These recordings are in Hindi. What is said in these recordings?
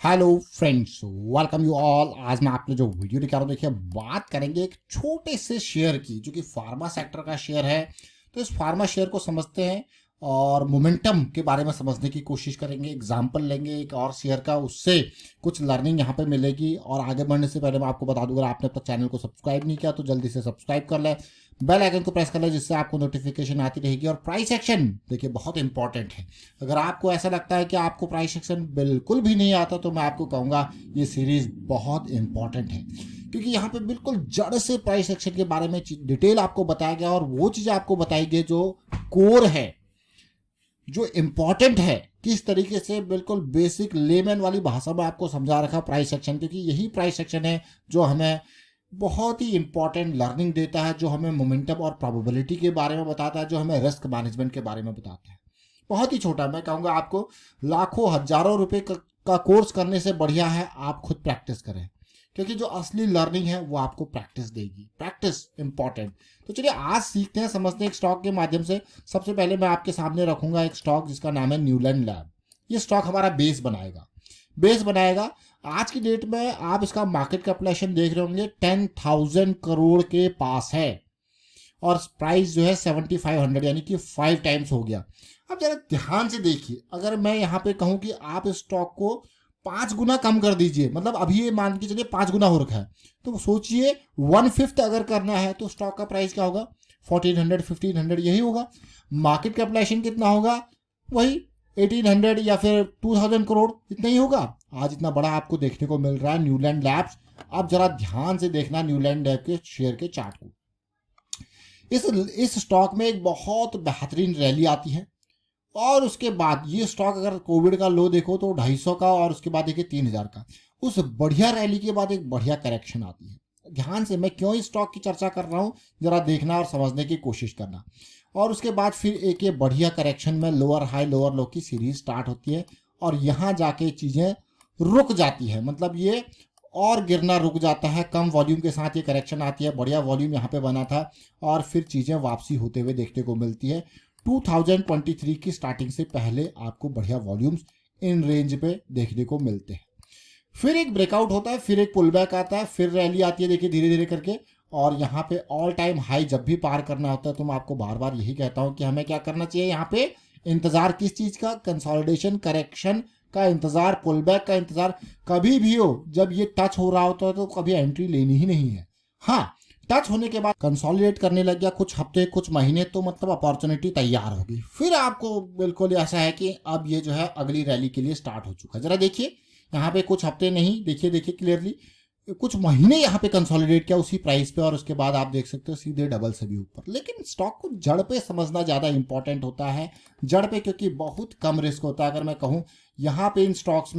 Hello friends, welcome you all. आज मैं आपने जो वीडियो दिखा रहा हूँ, देखिए बात करेंगे एक छोटे से शेयर की जो कि फार्मा सेक्टर का शेयर है। तो इस फार्मा शेयर को समझते हैं और मोमेंटम के बारे में समझने की कोशिश करेंगे। एग्जांपल लेंगे एक और शेयर का, उससे कुछ लर्निंग यहाँ पे मिलेगी। और आगे बढ़ने से पहले मैं आपको बता दूं, अगर आपने अब तक चैनल को सब्सक्राइब नहीं किया तो जल्दी से सब्सक्राइब कर लें, बेल आइकन को प्रेस कर लें, जिससे आपको नोटिफिकेशन आती रहेगी। और प्राइस एक्शन देखिए बहुत इंपॉर्टेंट है। अगर आपको ऐसा लगता है कि आपको प्राइस एक्शन बिल्कुल भी नहीं आता, तो मैं आपको कहूँगा ये सीरीज बहुत इंपॉर्टेंट है, क्योंकि यहाँ पे बिल्कुल जड़ से प्राइस एक्शन के बारे में डिटेल आपको बताया गया और वो चीज़ आपको बताई गई जो कोर है, जो इम्पोर्टेंट है। किस तरीके से बिल्कुल बेसिक लेमन वाली भाषा में आपको समझा रखा प्राइस सेक्शन, क्योंकि यही प्राइस सेक्शन है जो हमें बहुत ही इंपॉर्टेंट लर्निंग देता है, जो हमें मोमेंटम और प्रोबेबिलिटी के बारे में बताता है, जो हमें रिस्क मैनेजमेंट के बारे में बताता है। बहुत ही छोटा, मैं कहूँगा आपको लाखों हजारों रुपए का कोर्स करने से बढ़िया है आप खुद प्रैक्टिस करें, क्योंकि जो असली लर्निंग है वो आपको प्रैक्टिस देगी। Practice important. तो चलिए आज सीखते हैं, समझते हैं एक स्टॉक के माध्यम से। सबसे पहले मैं आपके सामने रखूंगा एक स्टॉक जिसका नाम है न्यूलैंड लैब। ये स्टॉक हमारा बेस बनाएगा। आज की डेट में आप इसका मार्केट कैपिटलाइजेशन देख रहे होंगे 10,000 करोड़ के पास है, और प्राइस जो है 7,500 यानी कि 5 टाइम्स हो गया। अब जरा ध्यान से देखिए, अगर मैं यहाँ पे कहूँ कि आप इस स्टॉक को 5 गुना कम कर दीजिए, मतलब अभी ये मान के चलिए 5 गुना हो रखा है, तो सोचिए 1/5 अगर करना है तो स्टॉक का प्राइस क्या होगा? 1400 1500 यही होगा। मार्केट कैपिटलाइजेशन कितना होगा? वही 1800 या फिर 2000 करोड़, इतना ही होगा। आज इतना बड़ा आपको देखने को मिल रहा है न्यूलैंड लैब्स। अब जरा ध्यान से देखना न्यूलैंड लैब के शेयर के चार्ट को। इस स्टॉक में एक बहुत बेहतरीन रैली आती है, और उसके बाद ये स्टॉक अगर कोविड का लो देखो तो 250 का, और उसके बाद देखिए 3000 का। उस बढ़िया रैली के बाद एक बढ़िया करेक्शन आती है। ध्यान से, मैं क्यों इस स्टॉक की चर्चा कर रहा हूँ जरा देखना और समझने की कोशिश करना। और उसके बाद फिर एक ये बढ़िया करेक्शन में लोअर हाई लोअर लो की सीरीज स्टार्ट होती है, और यहाँ जाके चीज़ें रुक जाती है, मतलब ये और गिरना रुक जाता है। कम वॉल्यूम के साथ ये करेक्शन आती है, बढ़िया वॉल्यूम यहाँ पे बना था, और फिर चीज़ें वापसी होते हुए देखने को मिलती है। 2023 की स्टार्टिंग से पहले आपको बढ़िया वॉल्यूम्स इन रेंज पे देखने को मिलते हैं। फिर एक ब्रेकआउट होता है, फिर एक पुल बैक आता है, फिर रैली आती है, देखिए धीरे धीरे करके। और यहाँ पे ऑल टाइम हाई जब भी पार करना होता है तो मैं आपको बार बार यही कहता हूँ कि हमें क्या करना चाहिए यहाँ पे? इंतजार किस चीज़ का? कंसोलिडेशन करेक्शन का इंतजार, पुल बैक का इंतजार। कभी भी हो जब ये टच हो रहा होता है तो कभी एंट्री लेनी ही नहीं है। हाँ, टच होने के बाद कंसोलिडेट करने लग गया कुछ हफ्ते कुछ महीने, तो मतलब अपॉर्चुनिटी तैयार होगी। फिर आपको बिल्कुल ऐसा है कि अब ये जो है अगली रैली के लिए स्टार्ट हो चुका है। जरा देखिए यहाँ पे कुछ हफ्ते नहीं, देखिए क्लियरली कुछ महीने यहाँ पे कंसोलिडेट किया उसी प्राइस पे, और उसके बाद आप देख सकते हो सीधे डबल से भी ऊपर। लेकिन स्टॉक को जड़ पे समझना ज़्यादा इंपॉर्टेंट होता है। जड़ पे क्योंकि बहुत कम रिस्क होता है। अगर मैं कहूँ यहाँ पे इन स्टॉक्स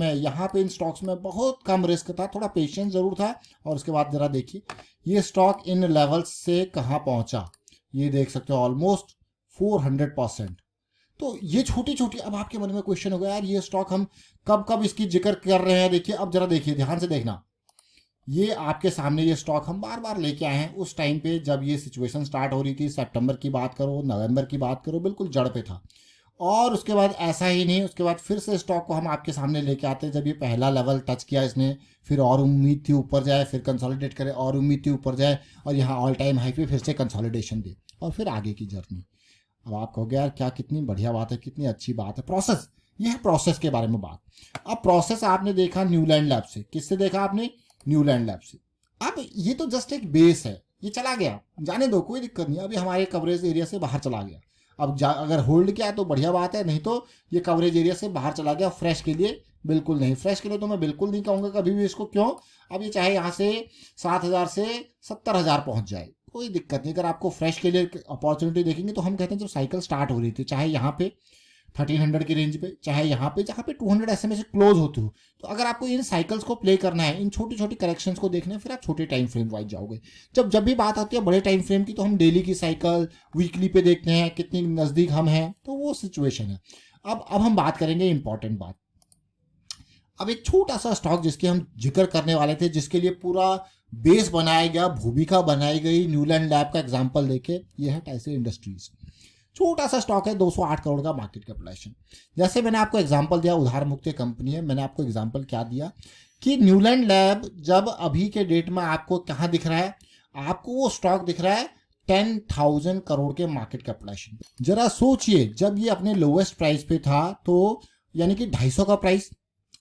में बहुत कम रिस्क था, थोड़ा पेशेंस जरूर था। और उसके बाद जरा देखिए ये स्टॉक इन लेवल्स से कहाँ पहुँचा, ये देख सकते हो ऑलमोस्ट 400%। तो ये छोटी छोटी, अब आपके मन में क्वेश्चन होगा यार ये स्टॉक हम कब कब इसकी जिक्र कर रहे हैं। देखिए अब जरा देखिए, ध्यान से देखना, ये आपके सामने ये स्टॉक हम बार बार लेके आए हैं उस टाइम पे जब ये सिचुएशन स्टार्ट हो रही थी। सितंबर की बात करो, नवंबर की बात करो, बिल्कुल जड़ पे था। और उसके बाद ऐसा ही नहीं, उसके बाद फिर से स्टॉक को हम आपके सामने लेके आते हैं जब ये पहला लेवल टच किया इसने, फिर और उम्मीद थी ऊपर जाए, फिर कंसोलिडेट करे, और उम्मीद थी ऊपर जाए, और यहाँ ऑल टाइम हाई पे फिर से कंसोलिडेशन दे, और फिर आगे की जर्नी। अब आप कहोगे यार क्या, कितनी बढ़िया बात है, कितनी अच्छी बात है। प्रोसेस, ये है प्रोसेस के बारे में बात। अब प्रोसेस आपने देखा न्यूलैंड लैब से। किससे देखा आपने? न्यूलैंड लैब से। अब ये तो जस्ट एक बेस है, ये चला गया, जाने दो, कोई दिक्कत नहीं। अभी हमारे कवरेज एरिया से बाहर चला गया। अब अगर होल्ड किया तो बढ़िया बात है, नहीं तो ये कवरेज एरिया से बाहर चला गया। फ्रेश के लिए बिल्कुल नहीं, फ्रेश के लिए तो मैं बिल्कुल नहीं कहूँगा कभी भी इसको। क्यों? अब ये चाहे यहाँ से 7,000 से 70,000 पहुँच जाए, कोई दिक्कत नहीं। अगर आपको फ्रेश के लिए अपॉर्चुनिटी देखेंगे तो हम कहते हैं जब साइकिल स्टार्ट हो रही थी, चाहे यहाँ पे 1300 की रेंज पे, चाहे यहाँ पे जहाँ पे 200 SMA से क्लोज होती हो, तो अगर आपको इन साइकिल्स को प्ले करना है, इन छोटी छोटी करेक्शंस को देखना है, फिर आप छोटे टाइम फ्रेम वाइज जाओगे। जब भी बात आती है बड़े टाइम फ्रेम की, तो हम डेली की साइकिल, वीकली पे देखते हैं कितनी नज़दीक हम हैं, तो वो सिचुएशन है। अब हम बात करेंगे इंपॉर्टेंट बात। अब एक छोटा सा स्टॉक जिसके हम जिक्र करने वाले थे, जिसके लिए पूरा बेस बनाया गया, भूमिका बनाई गई न्यूलैंड लैब का एग्जाम्पल देके, ये है टाइसन इंडस्ट्रीज। छोटा सा स्टॉक है, 208 करोड़ का मार्केट कैपिटलाइजेशन। जैसे मैंने आपको एग्जांपल दिया, उधार मुक्त कंपनी है, मैंने आपको एग्जांपल क्या दिया कि न्यूलैंड लैब जब अभी के डेट में आपको कहाँ दिख रहा है, आपको वो स्टॉक दिख रहा है 10,000 करोड़ के मार्केट कैपिटलाइजेशन पे। जरा सोचिए, जब ये अपने लोवेस्ट प्राइस पे था तो यानी कि 250 का प्राइस,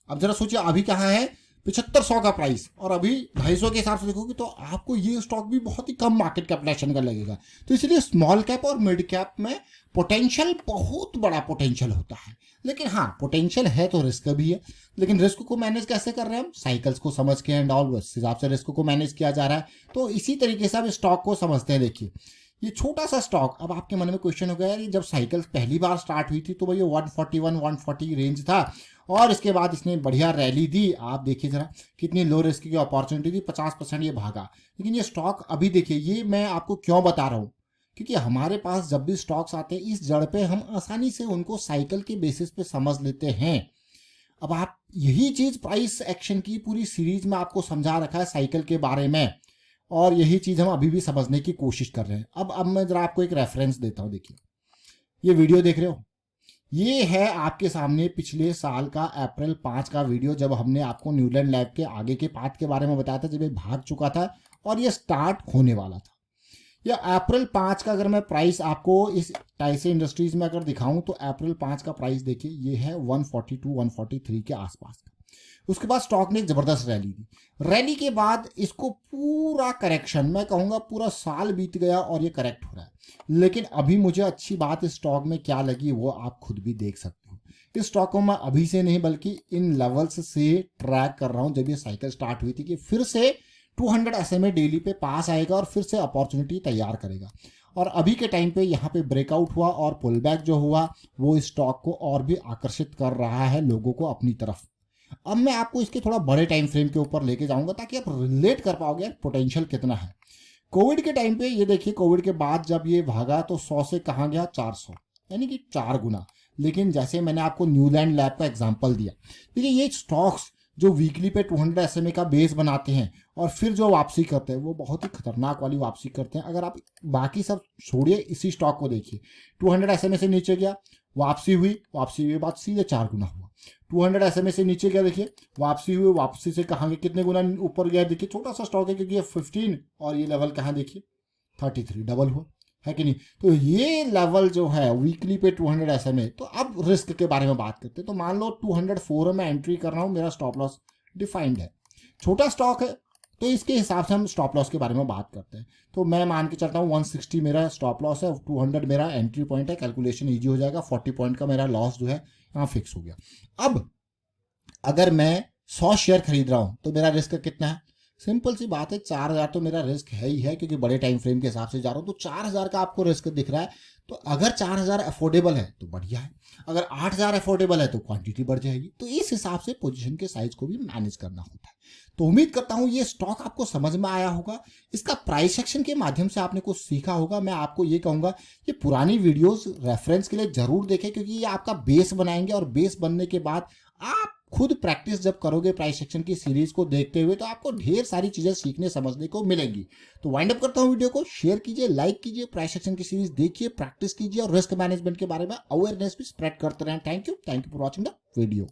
अब जरा सोचिए अभी कहाँ है, 7500 का प्राइस, और अभी 250 के हिसाब से देखोगे तो आपको ये स्टॉक भी बहुत ही कम मार्केट कैपिटलाइजेशन का लगेगा। तो इसलिए स्मॉल कैप और मिड कैप में पोटेंशियल, बहुत बड़ा पोटेंशियल होता है, लेकिन हाँ पोटेंशियल है तो रिस्क भी है। लेकिन रिस्क को मैनेज कैसे कर रहे हैं हम, साइकिल्स को समझ के एंड ऑल, उस हिसाब से रिस्क को मैनेज किया जा रहा है। तो इसी तरीके से आप स्टॉक को समझते हैं। देखिए ये छोटा सा स्टॉक, अब आपके मन में क्वेश्चन हो गया यार, जब साइकिल पहली बार स्टार्ट हुई थी तो भाई 141 140 रेंज था, और इसके बाद इसने बढ़िया रैली दी। आप देखिए जरा कितनी लो रिस्क की अपॉर्चुनिटी थी, 50% ये भागा। लेकिन ये स्टॉक अभी देखिए, ये मैं आपको क्यों बता रहा हूँ, क्योंकि हमारे पास जब भी स्टॉक्स आते हैं इस जड़ पे हम आसानी से उनको साइकिल के बेसिस पे समझ लेते हैं। अब आप यही चीज प्राइस एक्शन की पूरी सीरीज में आपको समझा रखा है साइकिल के बारे में, और यही चीज हम अभी भी समझने की कोशिश कर रहे हैं। अब मैं जरा आपको एक रेफरेंस देता हूं। देखिए ये वीडियो देख रहे हो, ये है आपके सामने पिछले साल का अप्रैल 5 का वीडियो, जब हमने आपको न्यूलैंड लैब के आगे के पाथ के बारे में बताया था, जब ये भाग चुका था और ये स्टार्ट होने वाला था। या अप्रैल 5 का अगर मैं प्राइस आपको इस टाइसे इंडस्ट्रीज में अगर दिखाऊं तो अप्रैल 5 का प्राइस देखिए, ये है 142 143 के आसपास का। उसके बाद स्टॉक ने एक जबरदस्त रैली दी। रैली के बाद इसको पूरा करेक्शन, मैं कहूंगा पूरा साल बीत गया और ये करेक्ट हो रहा है। लेकिन अभी मुझे अच्छी बात इस स्टॉक में क्या लगी वो आप खुद भी देख सकते हो। इस स्टॉक को मैं अभी से नहीं बल्कि इन लेवल्स से ट्रैक कर रहा हूं, जब ये साइकिल स्टार्ट हुई थी कि फिर से 200 SMA डेली पे पास आएगा और फिर से अपॉर्चुनिटी तैयार करेगा। और अभी के टाइम पे यहाँ पे ब्रेकआउट हुआ और पुल बैक जो हुआ वो इस स्टॉक को और भी आकर्षित कर रहा है लोगों को अपनी तरफ। अब मैं आपको इसके थोड़ा बड़े टाइम फ्रेम के ऊपर लेके जाऊंगा ताकि आप रिलेट कर पाओगे पोटेंशियल कितना है। कोविड के टाइम पे ये देखिए, कोविड के बाद जब ये भागा तो 100 से कहाँ गया, 400, यानी कि 4 गुना। लेकिन जैसे मैंने आपको न्यूलैंड लैब का एग्जांपल दिया, देखिए ये स्टॉक्स जो वीकली पे 200 SMA का बेस बनाते हैं और फिर जो वापसी करते हैं वो बहुत ही खतरनाक वाली वापसी करते हैं। अगर आप बाकी सब छोड़िए, इसी स्टॉक को देखिए, 200 SMA से नीचे गया, वापसी हुई, वापसी हुई बाद सीधे 4 गुना हुआ। 200 SMA से नीचे गया, देखिए वापसी हुई, वापसी से कहाँ कितने गुना ऊपर गया, देखिए छोटा सा स्टॉक है क्योंकि ये 15 और ये लेवल कहाँ देखिए 33, डबल हुआ है कि नहीं। तो ये लेवल जो है वीकली पे 200 SMA। तो अब रिस्क के बारे में बात करते हैं। तो मान लो 204 में एंट्री कर रहा हूँ, मेरा स्टॉप लॉस डिफाइंड है, छोटा स्टॉक है तो इसके हिसाब से हम स्टॉप लॉस के बारे में बात करते हैं। तो मैं मान के चलता हूँ 160 मेरा स्टॉप लॉस है, 200 मेरा एंट्री पॉइंट है, कैलकुलेशन ईजी हो जाएगा। 40 पॉइंट का मेरा लॉस जो है यहाँ फिक्स हो गया। अब अगर मैं 100 शेयर खरीद रहा हूँ तो मेरा रिस्क कितना है, सिंपल सी बात है 4000 तो मेरा रिस्क है ही है, क्योंकि बड़े टाइम फ्रेम के हिसाब से जा रहा हूँ। तो 4000 का आपको रिस्क दिख रहा है, तो अगर 4000 अफोर्डेबल है तो बढ़िया है, अगर 8000 अफोर्डेबल है तो क्वांटिटी बढ़ जाएगी। तो इस हिसाब से पोजीशन के साइज को भी मैनेज करना होता है। तो उम्मीद करता हूं ये स्टॉक आपको समझ में आया होगा, इसका प्राइस सेक्शन के माध्यम से आपने कुछ सीखा होगा। मैं आपको ये कहूंगा ये पुरानी वीडियोस रेफरेंस के लिए जरूर देखें, क्योंकि ये आपका बेस बनाएंगे, और बेस बनने के बाद आप खुद प्रैक्टिस जब करोगे प्राइस सेक्शन की सीरीज को देखते हुए तो आपको ढेर सारी चीजें सीखने समझने को मिलेंगी। तो वाइंड अप करता हूं वीडियो को, शेयर कीजिए, लाइक कीजिए, प्राइस सेक्शन की सीरीज देखिए, प्रैक्टिस कीजिए और रिस्क मैनेजमेंट के बारे में अवेयरनेस भी स्प्रेड करते रहें। Thank you for watching the video.